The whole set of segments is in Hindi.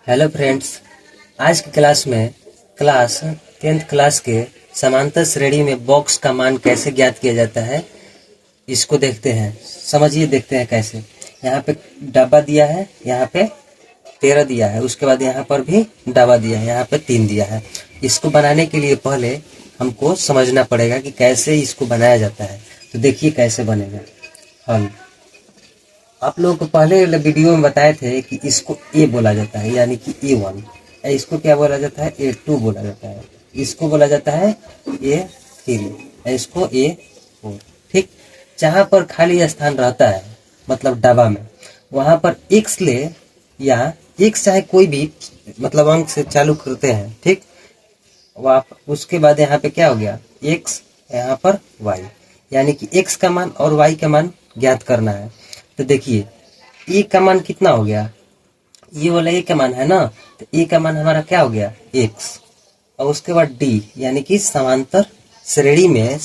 हेलो फ्रेंड्स, आज की क्लास में क्लास 10th क्लास के समांतर श्रेणी में बॉक्स का मान कैसे ज्ञात किया जाता है इसको देखते हैं। समझिए, देखते हैं कैसे। यहाँ पे डब्बा दिया है, यहाँ पे 13 दिया है, उसके बाद यहाँ पर भी डब्बा दिया है, यहाँ पे 3 दिया है। इसको बनाने के लिए पहले हमको समझना पड़ेगा कि कैसे इसको बनाया जाता है। तो देखिए कैसे बनेगा। हम आप लोगों को पहले वीडियो में बताए थे कि इसको ए बोला जाता है, यानी कि A1। इसको क्या बोला जाता है? A2 बोला जाता है। इसको बोला जाता है A3, इसको A4। ठीक, जहाँ पर खाली स्थान रहता है मतलब डब्बा में, वहाँ पर x ले, या x चाहे कोई भी मतलब अंक से चालू करते हैं। ठीक, उसके बाद यहाँ पे क्या हो गया? x, यहाँ पर y, यानी कि x का मान और y का मान ज्ञात करना है। तो देखिए ए का मान कितना हो गया? ये वाला ए का मान है ना, तो ए का मान हमारा क्या हो गया? x। और उसके बाद डी, यानी कि समांतर श्रेणी में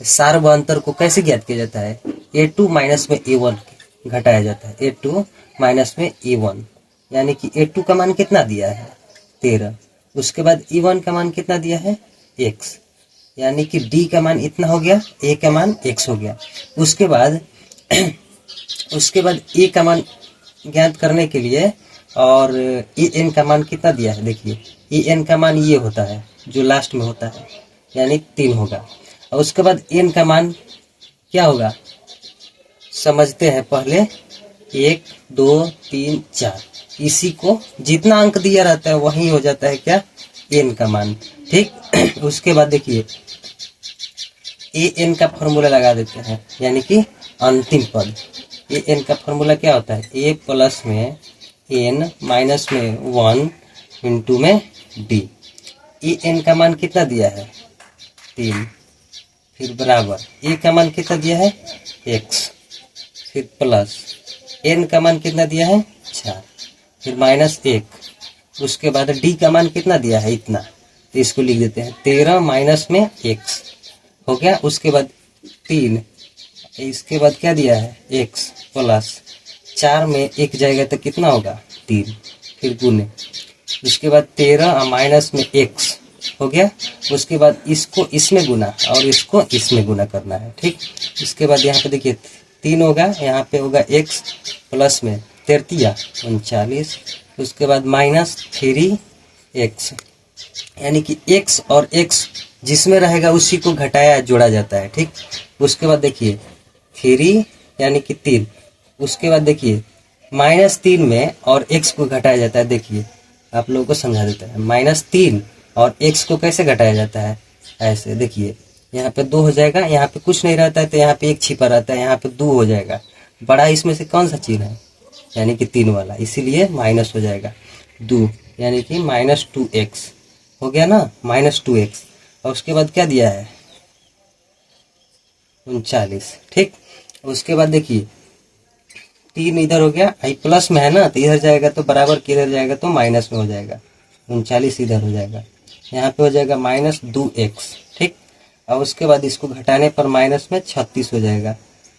सार्व अंतर को कैसे ज्ञात किया जाता है? A2 माइनस में A1 घटाया जाता है। A2 माइनस में A1, यानी कि A2 का मान कितना दिया है? 13। उसके बाद A1 का मान कितना दिया है? x, यानी कि D का मान इतना हो गया, A का मान x हो गया। उसके बाद A का मान ज्ञात करने के लिए और AN का मान कितना दिया है? देखिए AN का मान ये होता है जो लास्ट में होता है, यानी 3 होगा। और उसके बाद N का मान क्या होगा समझते हैं पहले। 1 2 3 4, इसी को जितना अंक दिया रहता है वही हो जाता है क्या? N का मान। ठीक, उसके बाद देखिए AN का फॉर्मूला लगा देते हैं, यानी कि अंतिम पद। AN का फॉर्मूला क्या होता है? A प्लस में N माइनस में 1 इंटू में D। AN का मान कितना दिया है? 3, फिर बराबर A का मान कितना दिया है? x, फिर प्लस N का मान कितना दिया है? 4, फिर माइनस 1। उसके बाद D का मान कितना दिया है? इतना। तो इसको लिख देते हैं 13 माइनस में x हो गया। उसके बाद 3, इसके बाद क्या दिया है? x प्लस 4 में 1 जाएगा तो कितना होगा? 3, फिर गुने। उसके बाद 13 माइनस में x हो गया। उसके बाद इसको इसमें गुना और इसको इसमें गुना करना है। ठीक, इसके बाद यहाँ पे देखिए 3 होगा, यहाँ पे होगा x प्लस में 39। उसके बाद माइनस 3x, यानी कि x और x जिसमें रहेगा उसी को घटाया जोड़ा जाता है। ठीक, उसके बाद देखिए 3 यानी कि 3। उसके बाद देखिए -3 में और x को घटाया जाता है। देखिए आप लोगों को समझा देता है। -3 और x को कैसे घटाया जाता है? ऐसे देखिए, यहाँ पे 2 हो जाएगा, यहाँ पे कुछ नहीं रहता है तो यहाँ पे 1 छिपा रहता है, यहाँ पे 2 हो जाएगा। बड़ा इसमें से कौन सा चीज है? यानी कि 3 वाला, इसीलिए माइनस हो जाएगा 2, यानी कि -2x हो गया ना, -2x। और उसके बाद क्या दिया है? 39। ठीक, उसके बाद देखिए 3 इधर हो गया, आई प्लस में है ना, तो इधर जाएगा तो बराबर किधर जाएगा? तो माइनस में हो जाएगा। 39 इधर हो जाएगा, यहाँ पे हो जाएगा -2x। ठीक, और उसके बाद इसको घटाने पर माइनस में 36 हो जाएगा,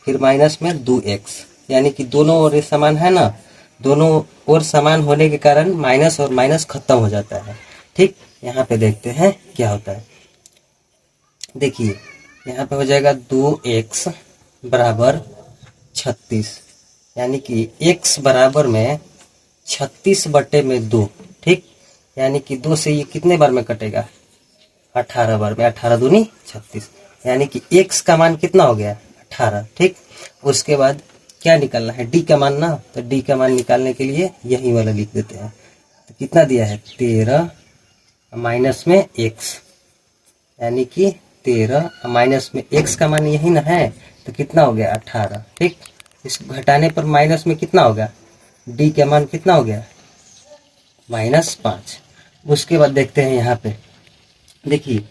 फिर माइनस में 2x, यानी कि दोनों ओर समान है ना, दोनों ओर समान होने के कारण माइनस और माइनस खत्म हो जाता है। ठीक, यहाँ पे देखते हैं क्या होता है। देखिए यहाँ पे हो जाएगा 2x बराबर 36, यानी कि x बराबर में 36/2। ठीक, यानी कि 2 से ये कितने बार में कटेगा? 18 बार में। 18 दूनी 36, यानी कि x का मान कितना हो गया? 18। ठीक, उसके बाद क्या निकालना है? d का मान ना, तो d का मान निकालने के लिए यही वाला लिख देते हैं। तो कितना दिया है? 13 माइनस में x, यानी कि 13 माइनस में x का मान यही ना है, तो कितना हो गया? 18। ठीक, इसको घटाने पर माइनस में कितना होगा? d का मान कितना हो गया? -5। उसके बाद देखते हैं यहाँ पे, देखिए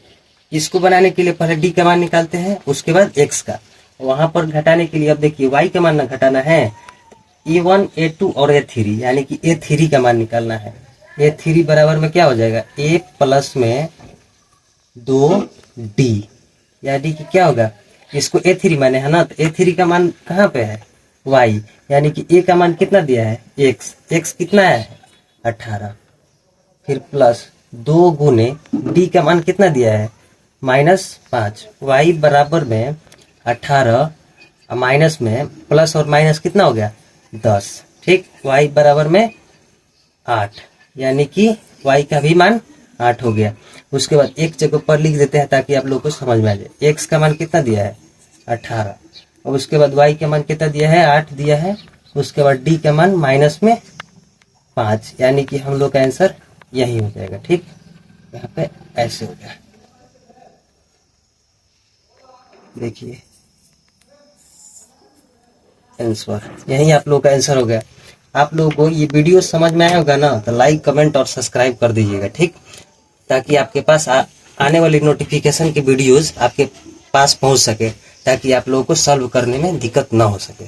इसको बनाने के लिए पहले d का मान निकालते हैं, उसके बाद x का। वहां पर घटाने के लिए अब देखिए y का मान ना घटाना है, A1 A2 और A3, यानी कि A3 का मान निकालना है। A3 बराबर में क्या हो जाएगा? A प्लस में 2D, यानी कि क्या होगा? इसको A3 माने है ना, तो A3 का मान कहाँ पे है? y, यानी कि a का मान कितना दिया है? x कितना है? 18, फिर प्लस 2 गुने डी का मान कितना दिया है -5, y बराबर में 18 माइनस में प्लस और माइनस कितना हो गया 10, ठीक। y बराबर में 8, यानी कि y का भी मान 8 हो गया। उसके बाद एक जगह पर लिख देते हैं ताकि आप लोगों को समझ में आ जाए। x का मान कितना दिया है 18, और उसके बाद y का मान कितना दिया है 8 दिया है। उसके बाद d का मान माइनस में 5, यानी कि हम लोग का आंसर यही हो जाएगा, ठीक। यहाँ पे ऐसे हो गया, देखिए आंसर यही आप लोग का आंसर हो गया। आप लोगों को ये वीडियो समझ में आया होगा ना, तो लाइक कमेंट और सब्सक्राइब कर दीजिएगा, ठीक, ताकि आपके पास आने वाली नोटिफिकेशन की वीडियोस आपके पास पहुंच सके, ताकि आप लोगों को सॉल्व करने में दिक्कत ना हो सके।